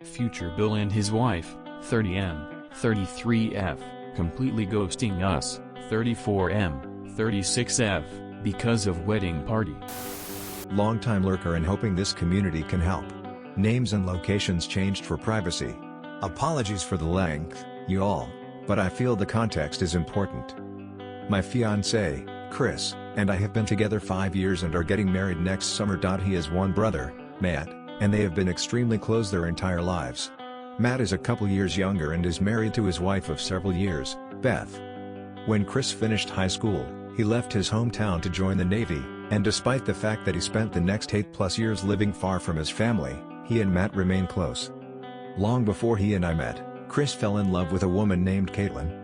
Future Bill and his wife, 30M, 33F, completely ghosting us, 34M, 36F, because of wedding party. Longtime lurker and hoping this community can help. Names and locations changed for privacy. Apologies for the length, y'all, but I feel the context is important. My fiancé, Chris, and I have been together 5 years and are getting married next summer. He has one brother, Matt, and they have been extremely close their entire lives. Matt is a couple years younger and is married to his wife of several years, Beth. When Chris finished high school, he left his hometown to join the Navy, and despite the fact that he spent the next 8+ years living far from his family, he and Matt remain close. Long before he and I met, Chris fell in love with a woman named Caitlin.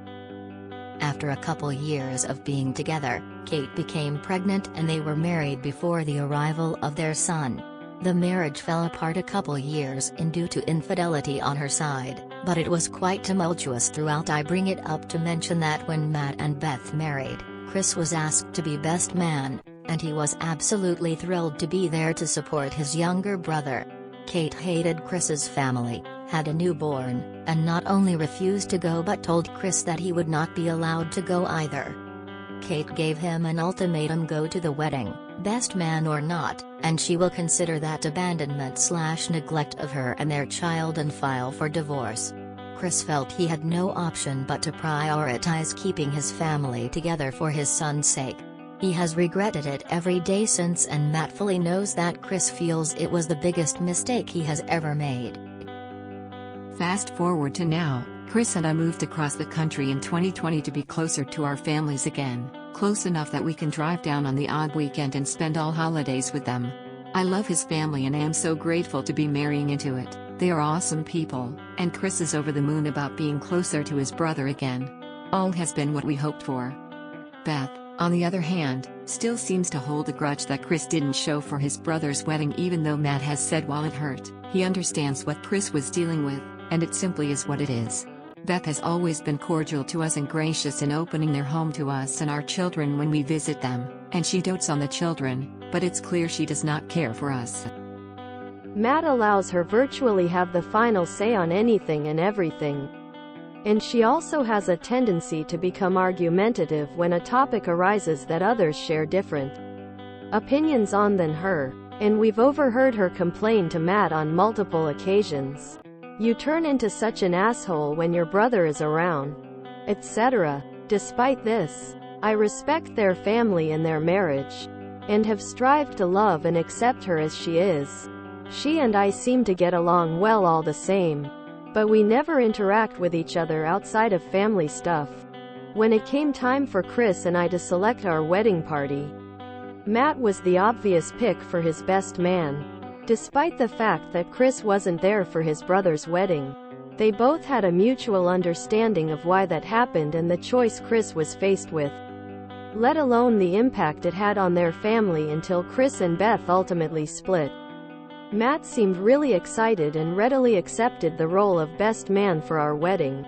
After a couple years of being together, Kate became pregnant and they were married before the arrival of their son. The marriage fell apart a couple years in due to infidelity on her side, but it was quite tumultuous throughout. I bring it up to mention that when Matt and Beth married, Chris was asked to be best man, and he was absolutely thrilled to be there to support his younger brother. Kate hated Chris's family, had a newborn, and not only refused to go but told Chris that he would not be allowed to go either. Kate gave him an ultimatum: go to the wedding, best man or not, and she will consider that abandonment/neglect of her and their child and file for divorce. Chris felt he had no option but to prioritize keeping his family together for his son's sake. He has regretted it every day since, and Matt fully knows that Chris feels it was the biggest mistake he has ever made. Fast forward to now, Chris and I moved across the country in 2020 to be closer to our families again, close enough that we can drive down on the odd weekend and spend all holidays with them. I love his family and am so grateful to be marrying into it. They are awesome people, and Chris is over the moon about being closer to his brother again. All has been what we hoped for. Beth, on the other hand, still seems to hold a grudge that Chris didn't show for his brother's wedding, even though Matt has said while it hurt, he understands what Chris was dealing with, and it simply is what it is. Beth has always been cordial to us and gracious in opening their home to us and our children when we visit them, and she dotes on the children, but it's clear she does not care for us. Matt allows her virtually have the final say on anything and everything. And she also has a tendency to become argumentative when a topic arises that others share different opinions on than her, and we've overheard her complain to Matt on multiple occasions. "You turn into such an asshole when your brother is around," etc. Despite this, I respect their family and their marriage, and have strived to love and accept her as she is. She and I seem to get along well all the same, but we never interact with each other outside of family stuff. When it came time for Chris and I to select our wedding party, Matt was the obvious pick for his best man. Despite the fact that Chris wasn't there for his brother's wedding, they both had a mutual understanding of why that happened and the choice Chris was faced with, let alone the impact it had on their family until Chris and Beth ultimately split. Matt seemed really excited and readily accepted the role of best man for our wedding.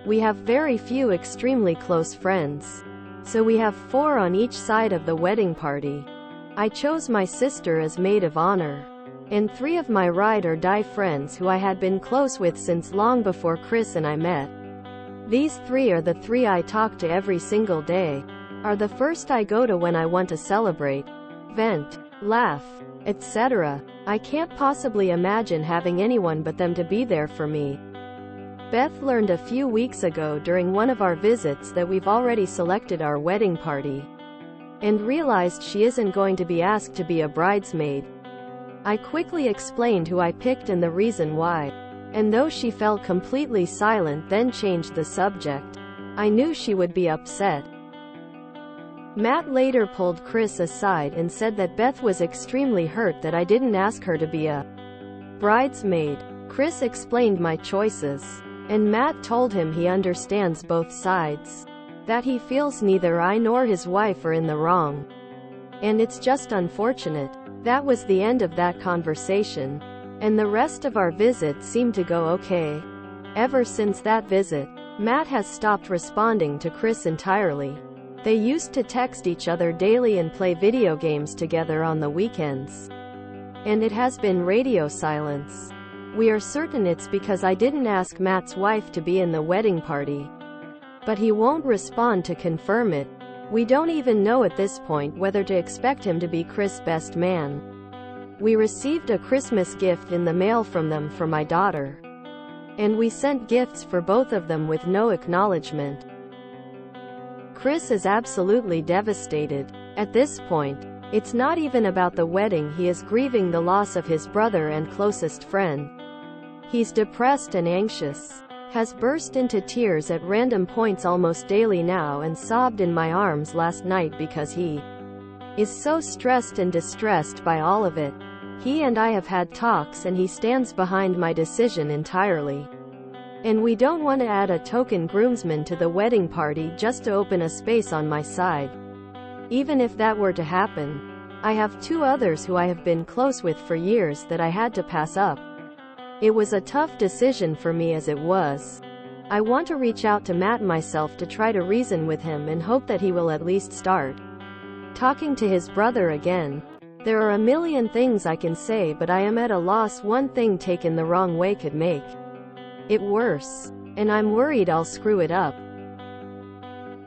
We have very few extremely close friends, so we have 4 on each side of the wedding party. I chose my sister as maid of honor, and 3 of my ride-or-die friends who I had been close with since long before Chris and I met. These 3 are the 3 I talk to every single day, are the first I go to when I want to celebrate, vent, laugh, etc. I can't possibly imagine having anyone but them to be there for me. Beth learned a few weeks ago during one of our visits that we've already selected our wedding party, and realized she isn't going to be asked to be a bridesmaid. I quickly explained who I picked and the reason why, and though she fell completely silent then changed the subject. I knew she would be upset. Matt later pulled Chris aside and said that Beth was extremely hurt that I didn't ask her to be a bridesmaid. Chris explained my choices, and Matt told him he understands both sides, that he feels neither I nor his wife are in the wrong, and it's just unfortunate. That was the end of that conversation, and the rest of our visit seemed to go okay. Ever since that visit, Matt has stopped responding to Chris entirely. They used to text each other daily and play video games together on the weekends. And it has been radio silence. We are certain it's because I didn't ask Matt's wife to be in the wedding party. But he won't respond to confirm it. We don't even know at this point whether to expect him to be Chris' best man. We received a Christmas gift in the mail from them for my daughter. And we sent gifts for both of them with no acknowledgement. Chris is absolutely devastated. At this point, it's not even about the wedding. He is grieving the loss of his brother and closest friend. He's depressed and anxious, has burst into tears at random points almost daily now, and sobbed in my arms last night because he is so stressed and distressed by all of it. He and I have had talks and he stands behind my decision entirely. And we don't want to add a token groomsman to the wedding party just to open a space on my side. Even if that were to happen, I have two others who I have been close with for years that I had to pass up. It was a tough decision for me as it was. I want to reach out to Matt myself to try to reason with him and hope that he will at least start talking to his brother again. There are a million things I can say, but I am at a loss. One thing taken the wrong way could make it worse. And I'm worried I'll screw it up.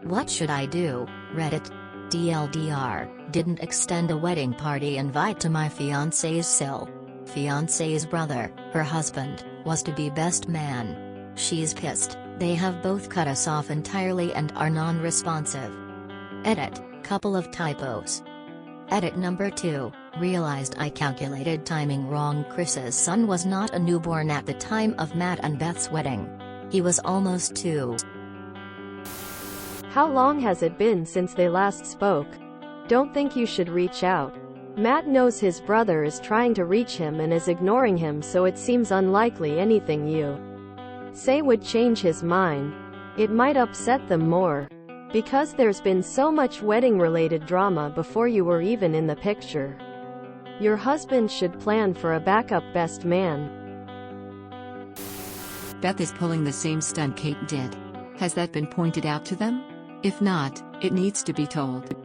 What should I do? Reddit. DLDR, didn't extend a wedding party invite to my fiancé's SIL. Fiancé's brother, her husband, was to be best man. She's pissed, they have both cut us off entirely and are non-responsive. Edit, couple of typos. Edit number 2, realized I calculated timing wrong. Chris's son was not a newborn at the time of Matt and Beth's wedding. He was almost 2. How long has it been since they last spoke? Don't think you should reach out. Matt knows his brother is trying to reach him and is ignoring him, so it seems unlikely anything you say would change his mind. It might upset them more. Because there's been so much wedding-related drama before you were even in the picture. Your husband should plan for a backup best man. Beth is pulling the same stunt Kate did. Has that been pointed out to them? If not, it needs to be told.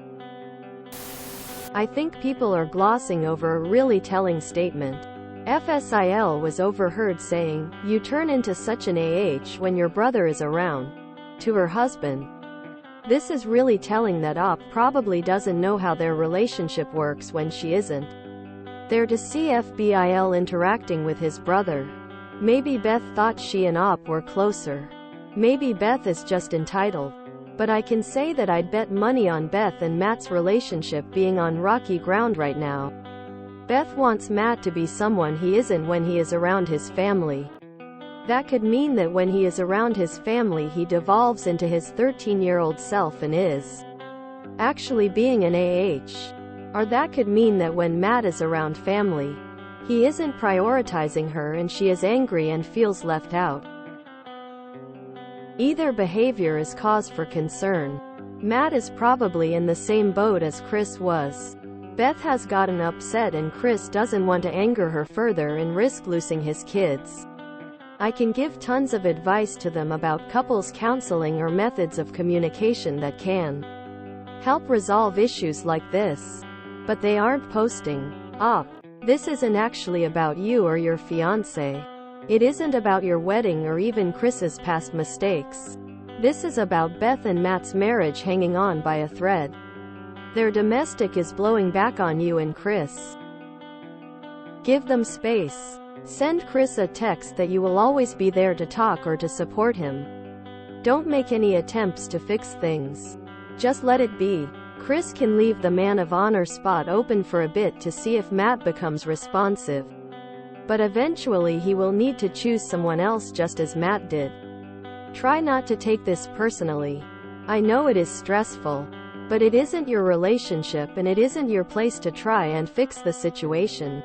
I think people are glossing over a really telling statement. FSIL was overheard saying, "You turn into such an AH when your brother is around," to her husband. This is really telling that Op probably doesn't know how their relationship works when she isn't there to see FBIL interacting with his brother. Maybe Beth thought she and Op were closer. Maybe Beth is just entitled. But I can say that I'd bet money on Beth and Matt's relationship being on rocky ground right now. Beth wants Matt to be someone he isn't when he is around his family. That could mean that when he is around his family he devolves into his 13-year-old self and is actually being an AH. Or that could mean that when Matt is around family, he isn't prioritizing her and she is angry and feels left out. Either behavior is cause for concern. Matt is probably in the same boat as Chris was. Beth has gotten upset and Chris doesn't want to anger her further and risk losing his kids. I can give tons of advice to them about couples counseling or methods of communication that can help resolve issues like this. But they aren't posting. Op, this isn't actually about you or your fiancé. It isn't about your wedding or even Chris's past mistakes. This is about Beth and Matt's marriage hanging on by a thread. Their domestic is blowing back on you and Chris. Give them space. Send Chris a text that you will always be there to talk or to support him. Don't make any attempts to fix things. Just let it be. Chris can leave the man of honor spot open for a bit to see if Matt becomes responsive. But eventually he will need to choose someone else just as Matt did. Try not to take this personally. I know it is stressful. But it isn't your relationship and it isn't your place to try and fix the situation.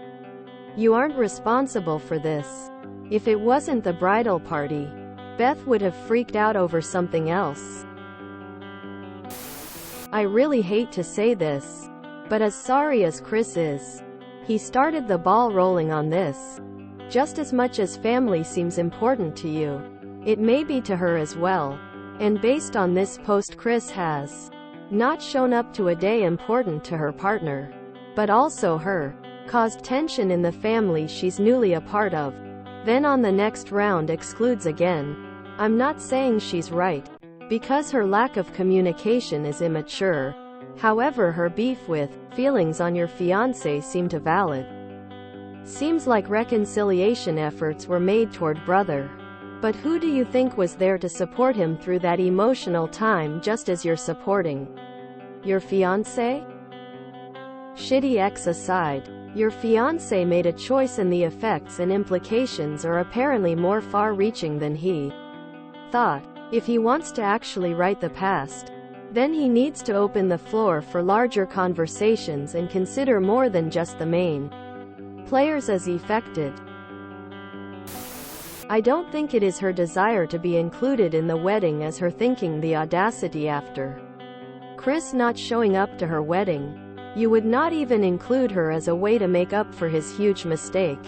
You aren't responsible for this. If it wasn't the bridal party, Beth would have freaked out over something else. I really hate to say this, but as sorry as Chris is, he started the ball rolling on this. Just as much as family seems important to you, it may be to her as well. And based on this post, Chris has not shown up to a day important to her partner, but also her. caused tension in the family she's newly a part of. Then on the next round excludes again. I'm not saying she's right, because her lack of communication is immature. However, her beef with feelings on your fiancé seem to valid. Seems like reconciliation efforts were made toward brother. But who do you think was there to support him through that emotional time just as you're supporting your fiancé? Shitty ex aside, your fiancé made a choice and the effects and implications are apparently more far-reaching than he thought. If he wants to actually right the past, then he needs to open the floor for larger conversations and consider more than just the main players as affected. I don't think it is her desire to be included in the wedding as her thinking the audacity after Chris not showing up to her wedding. You would not even include her as a way to make up for his huge mistake.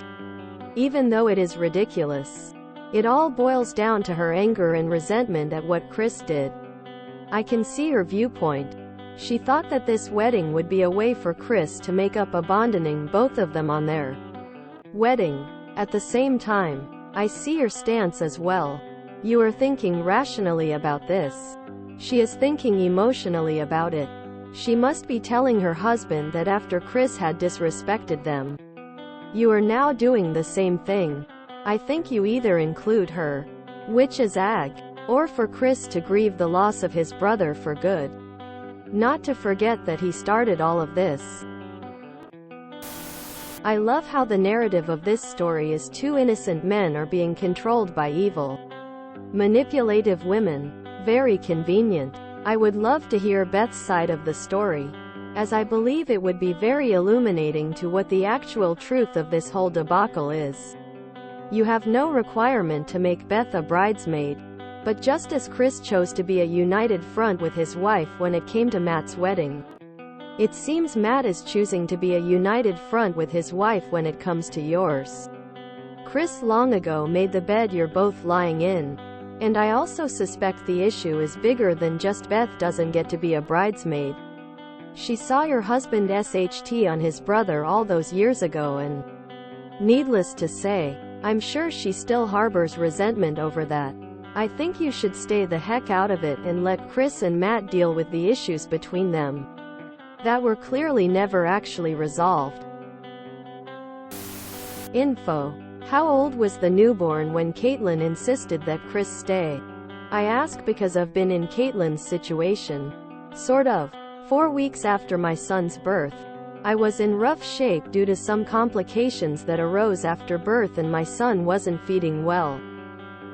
Even though it is ridiculous. It all boils down to her anger and resentment at what Chris did. I can see her viewpoint. She thought that this wedding would be a way for Chris to make up abandoning both of them on their wedding. At the same time, I see your stance as well. You are thinking rationally about this. She is thinking emotionally about it. She must be telling her husband that after Chris had disrespected them, you are now doing the same thing. I think you either include her, which is ag, or for Chris to grieve the loss of his brother for good. Not to forget that he started all of this. I love how the narrative of this story is two innocent men are being controlled by evil, manipulative women. Very convenient. I would love to hear Beth's side of the story, as I believe it would be very illuminating to what the actual truth of this whole debacle is. You have no requirement to make Beth a bridesmaid, but just as Chris chose to be a united front with his wife when it came to Matt's wedding, it seems Matt is choosing to be a united front with his wife when it comes to yours. Chris long ago made the bed you're both lying in. And I also suspect the issue is bigger than just Beth doesn't get to be a bridesmaid. She saw your husband SHT on his brother all those years ago and, needless to say, I'm sure she still harbors resentment over that. I think you should stay the heck out of it and let Chris and Matt deal with the issues between them that were clearly never actually resolved. Info. How old was the newborn when Caitlin insisted that Chris stay? I ask because I've been in Caitlin's situation. Sort of. 4 weeks after my son's birth. I was in rough shape due to some complications that arose after birth and my son wasn't feeding well.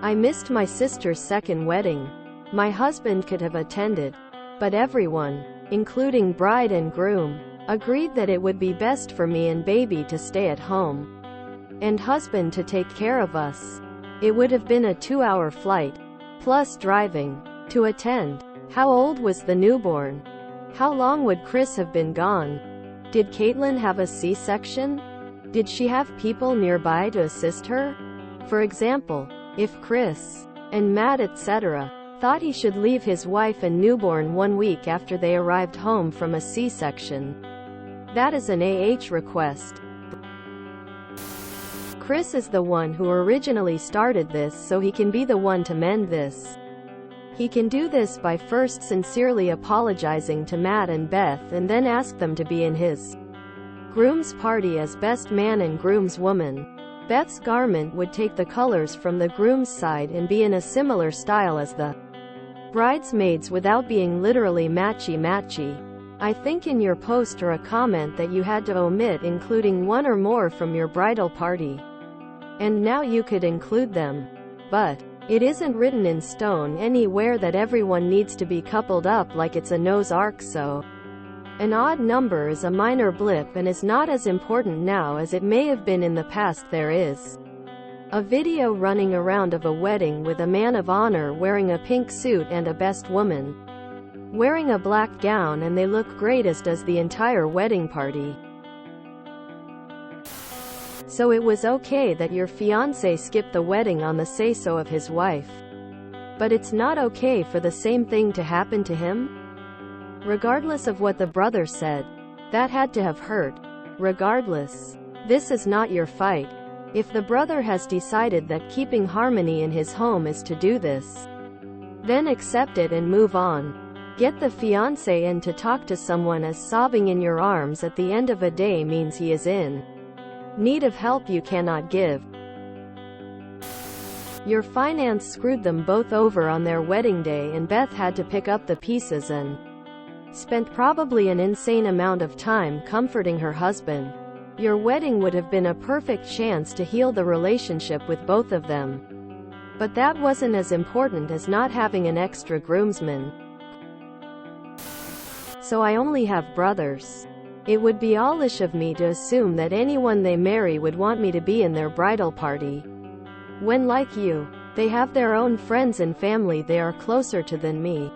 I missed my sister's second wedding. My husband could have attended. But everyone, including bride and groom, agreed that it would be best for me and baby to stay at home. And husband to take care of us. It would have been a 2-hour flight, plus driving, to attend. How old was the newborn? How long would Chris have been gone? Did Caitlin have a C-section? Did she have people nearby to assist her? For example, if Chris and Matt etc. thought he should leave his wife and newborn 1 week after they arrived home from a C-section, that is an AH request. Chris is the one who originally started this, so he can be the one to mend this. He can do this by first sincerely apologizing to Matt and Beth and then ask them to be in his groom's party as best man and groomswoman. Beth's garment would take the colors from the groom's side and be in a similar style as the bridesmaids without being literally matchy-matchy. I think in your post or a comment that you had to omit including one or more from your bridal party. And now you could include them. But it isn't written in stone anywhere that everyone needs to be coupled up like it's a Noah's Ark, so an odd number is a minor blip and is not as important now as it may have been in the past. There is a video running around of a wedding with a man of honor wearing a pink suit and a best woman wearing a black gown, and they look great, as does the entire wedding party. So it was okay that your fiancé skipped the wedding on the say-so of his wife. But it's not okay for the same thing to happen to him? Regardless of what the brother said, that had to have hurt. Regardless, this is not your fight. If the brother has decided that keeping harmony in his home is to do this, then accept it and move on. Get the fiancé in to talk to someone, as sobbing in your arms at the end of a day means he is in need of help you cannot give. Your finance screwed them both over on their wedding day, and Beth had to pick up the pieces and spent probably an insane amount of time comforting her husband. Your wedding would have been a perfect chance to heal the relationship with both of them. But that wasn't as important as not having an extra groomsman. So I only have brothers. It would be owlish of me to assume that anyone they marry would want me to be in their bridal party. When, like you, they have their own friends and family they are closer to than me.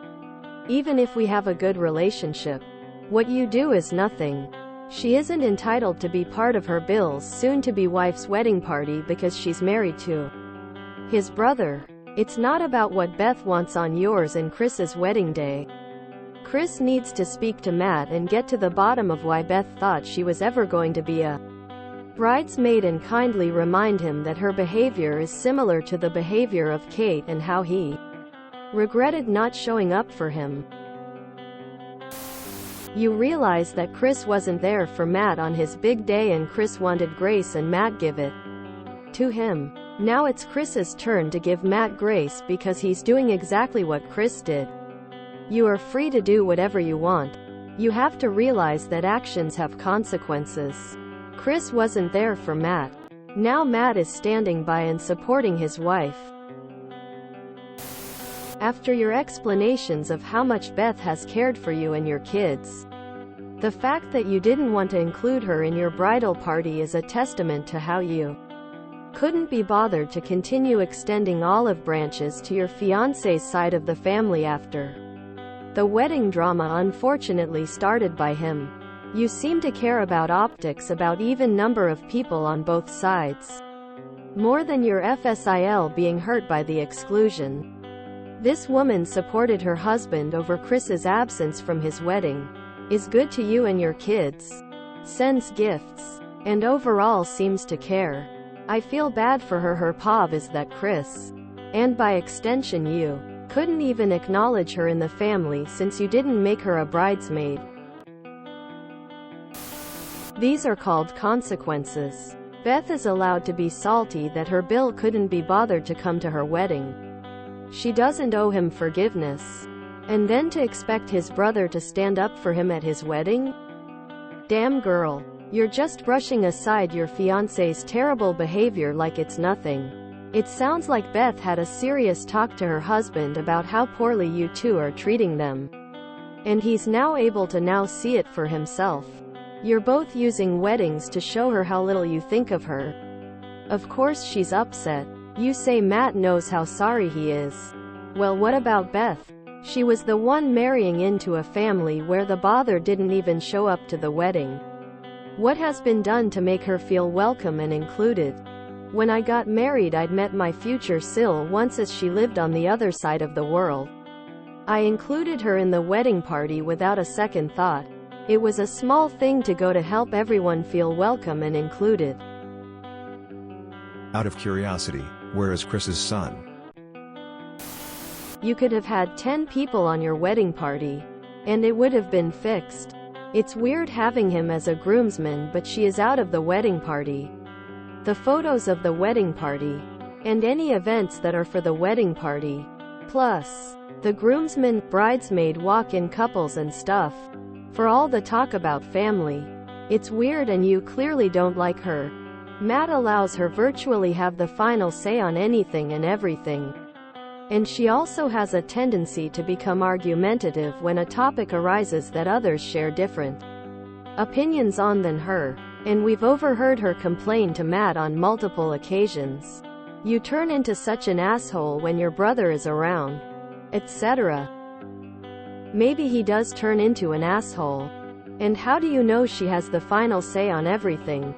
Even if we have a good relationship, what you do is nothing. She isn't entitled to be part of her BIL's soon-to-be wife's wedding party because she's married to his brother. It's not about what Beth wants on yours and Chris's wedding day. Chris needs to speak to Matt and get to the bottom of why Beth thought she was ever going to be a bridesmaid, and kindly remind him that her behavior is similar to the behavior of Kate and how he regretted not showing up for him. You realize that Chris wasn't there for Matt on his big day, and Chris wanted grace and Matt give it to him. Now it's Chris's turn to give Matt grace because he's doing exactly what Chris did. You are free to do whatever you want. You have to realize that actions have consequences. Chris wasn't there for Matt. Now Matt is standing by and supporting his wife. After your explanations of how much Beth has cared for you and your kids, the fact that you didn't want to include her in your bridal party is a testament to how you couldn't be bothered to continue extending olive branches to your fiancé's side of the family after the wedding drama unfortunately started by him. You seem to care about optics, about even number of people on both sides, more than your FSIL being hurt by the exclusion. This woman supported her husband over Chris's absence from his wedding, is good to you and your kids, sends gifts, and overall seems to care. I feel bad for her. Her pav is that Chris, and by extension you, couldn't even acknowledge her in the family since you didn't make her a bridesmaid. These are called consequences. Beth is allowed to be salty that her BIL couldn't be bothered to come to her wedding. She doesn't owe him forgiveness. And then to expect his brother to stand up for him at his wedding? Damn girl. You're just brushing aside your fiancé's terrible behavior like it's nothing. It sounds like Beth had a serious talk to her husband about how poorly you two are treating them. And he's now able to now see it for himself. You're both using weddings to show her how little you think of her. Of course she's upset. You say Matt knows how sorry he is. Well, what about Beth? She was the one marrying into a family where the bother didn't even show up to the wedding. What has been done to make her feel welcome and included? When I got married, I'd met my future Sil once as she lived on the other side of the world. I included her in the wedding party without a second thought. It was a small thing to go to help everyone feel welcome and included. Out of curiosity, where is Chris's son? You could have had 10 people on your wedding party, and it would have been fixed. It's weird having him as a groomsman, but she is out of the wedding party. The photos of the wedding party, and any events that are for the wedding party, plus the groomsmen, bridesmaid walk-in couples and stuff. For all the talk about family, it's weird, and you clearly don't like her. Matt allows her virtually have the final say on anything and everything. And she also has a tendency to become argumentative when a topic arises that others share different opinions on than her. And we've overheard her complain to Matt on multiple occasions. You turn into such an asshole when your brother is around, etc. Maybe he does turn into an asshole. And how do you know she has the final say on everything?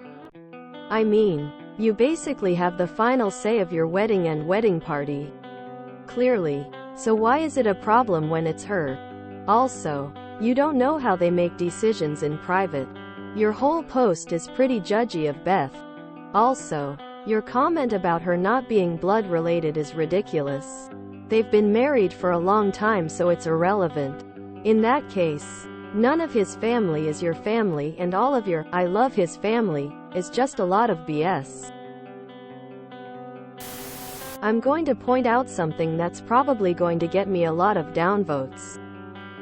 I mean, you basically have the final say of your wedding and wedding party. Clearly. So why is it a problem when it's her? Also, you don't know how they make decisions in private. Your whole post is pretty judgy of Beth. Also, your comment about her not being blood-related is ridiculous. They've been married for a long time, so it's irrelevant. In that case, none of his family is your family, and all of your "I love his family" is just a lot of BS. I'm going to point out something that's probably going to get me a lot of downvotes.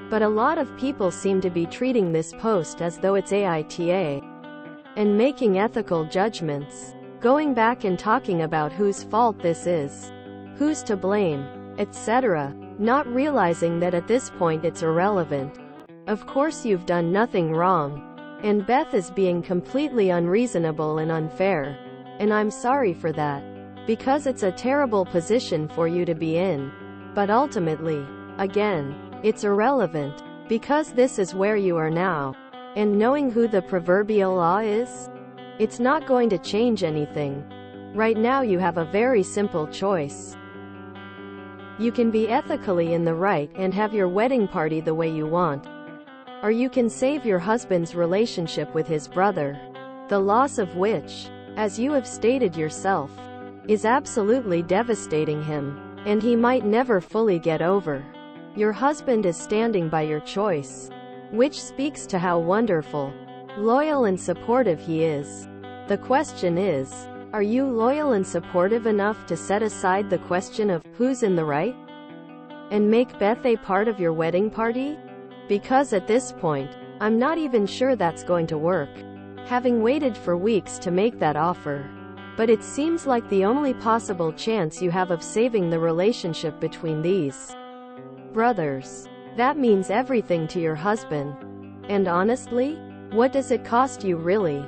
But a lot of people seem to be treating this post as though it's AITA. And making ethical judgments. Going back and talking about whose fault this is. Who's to blame, etc. Not realizing that at this point it's irrelevant. Of course you've done nothing wrong. And Beth is being completely unreasonable and unfair. And I'm sorry for that. Because it's a terrible position for you to be in. But ultimately, again, it's irrelevant. Because this is where you are now. And knowing who the proverbial law is? It's not going to change anything. Right now you have a very simple choice. You can be ethically in the right and have your wedding party the way you want. Or you can save your husband's relationship with his brother. The loss of which, as you have stated yourself, is absolutely devastating him, and he might never fully get over. Your husband is standing by your choice, which speaks to how wonderful, loyal and supportive he is. The question is, are you loyal and supportive enough to set aside the question of who's in the right? And make Beth a part of your wedding party? Because at this point, I'm not even sure that's going to work. Having waited for weeks to make that offer. But it seems like the only possible chance you have of saving the relationship between these brothers. That means everything to your husband. And honestly, what does it cost you really?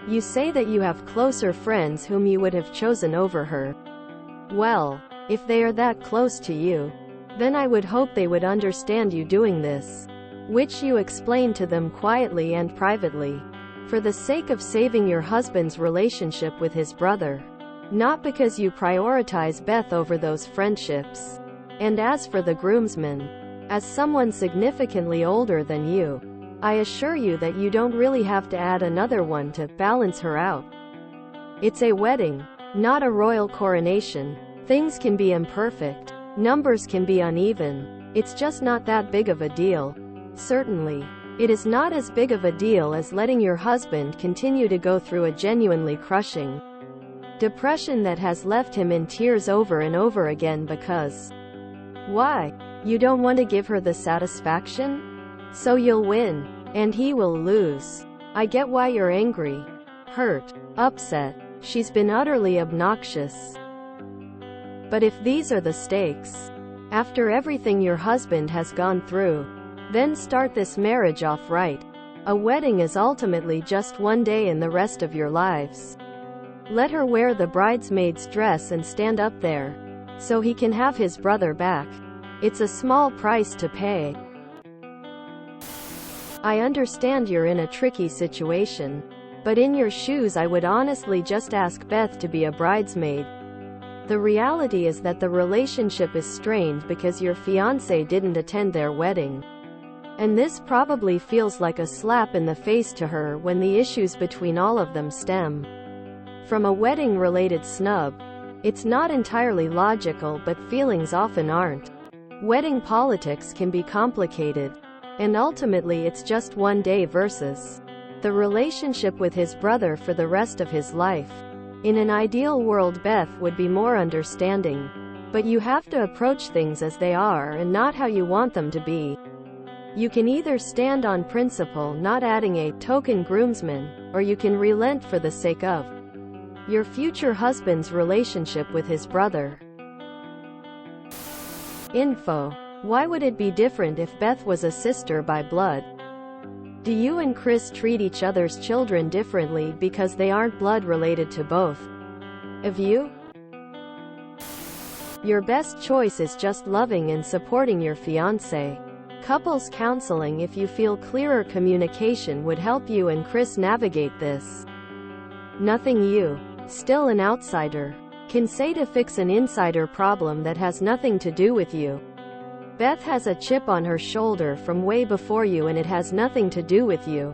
You say that you have closer friends whom you would have chosen over her. Well, if they are that close to you, then I would hope they would understand you doing this, which you explain to them quietly and privately, for the sake of saving your husband's relationship with his brother, not because you prioritize Beth over those friendships. And as for the groomsmen, as someone significantly older than you, I assure you that you don't really have to add another one to balance her out. It's a wedding, not a royal coronation. Things can be imperfect. Numbers can be uneven. It's just not that big of a deal. Certainly, it is not as big of a deal as letting your husband continue to go through a genuinely crushing depression that has left him in tears over and over again because... Why? You don't want to give her the satisfaction? So you'll win, and he will lose. I get why you're angry, hurt, upset. She's been utterly obnoxious. But if these are the stakes, after everything your husband has gone through, then start this marriage off right. A wedding is ultimately just one day in the rest of your lives. Let her wear the bridesmaid's dress and stand up there, so he can have his brother back. It's a small price to pay. I understand you're in a tricky situation, but in your shoes I would honestly just ask Beth to be a bridesmaid. The reality is that the relationship is strained because your fiancé didn't attend their wedding. And this probably feels like a slap in the face to her when the issues between all of them stem from a wedding-related snub. It's not entirely logical, but feelings often aren't. Wedding politics can be complicated. And ultimately it's just one day versus the relationship with his brother for the rest of his life. In an ideal world, Beth would be more understanding. But you have to approach things as they are and not how you want them to be. You can either stand on principle, not adding a token groomsman, or you can relent for the sake of your future husband's relationship with his brother. Info. Why would it be different if Beth was a sister by blood? Do you and Chris treat each other's children differently because they aren't blood related to both of you? Your best choice is just loving and supporting your fiancé. Couples counseling, if you feel clearer communication would help you and Chris navigate this. Nothing you, still an outsider, can say to fix an insider problem that has nothing to do with you. Beth has a chip on her shoulder from way before you, and it has nothing to do with you.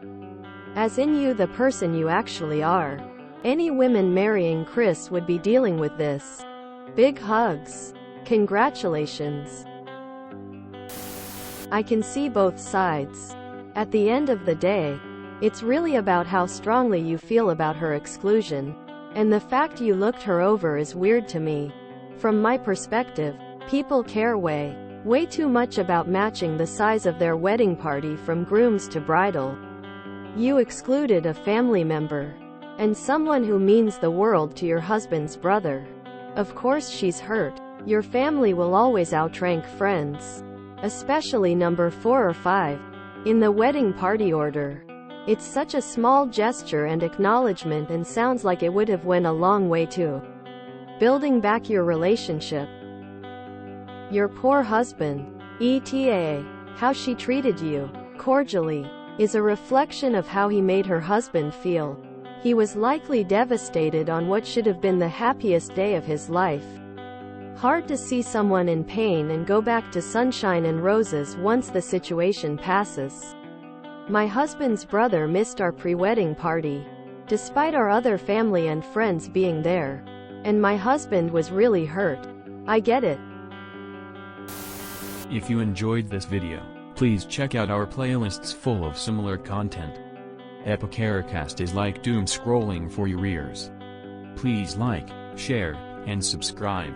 As in you, the person you actually are. Any women marrying Chris would be dealing with this. Big hugs. Congratulations. I can see both sides. At the end of the day, it's really about how strongly you feel about her exclusion. And the fact you looked her over is weird to me. From my perspective, people care way too much about matching the size of their wedding party from grooms to bridal. You excluded a family member. And someone who means the world to your husband's brother. Of course she's hurt. Your family will always outrank friends. Especially number 4 or 5. In the wedding party order. It's such a small gesture and acknowledgement, and sounds like it would have went a long way to building back your relationship. Your poor husband, ETA, how she treated you, cordially, is a reflection of how he made her husband feel. He was likely devastated on what should have been the happiest day of his life. Hard to see someone in pain and go back to sunshine and roses once the situation passes. My husband's brother missed our pre-wedding party, despite our other family and friends being there. And my husband was really hurt. I get it. If you enjoyed this video, please check out our playlists full of similar content. Epicaricast is like doom scrolling for your ears. Please like, share, and subscribe.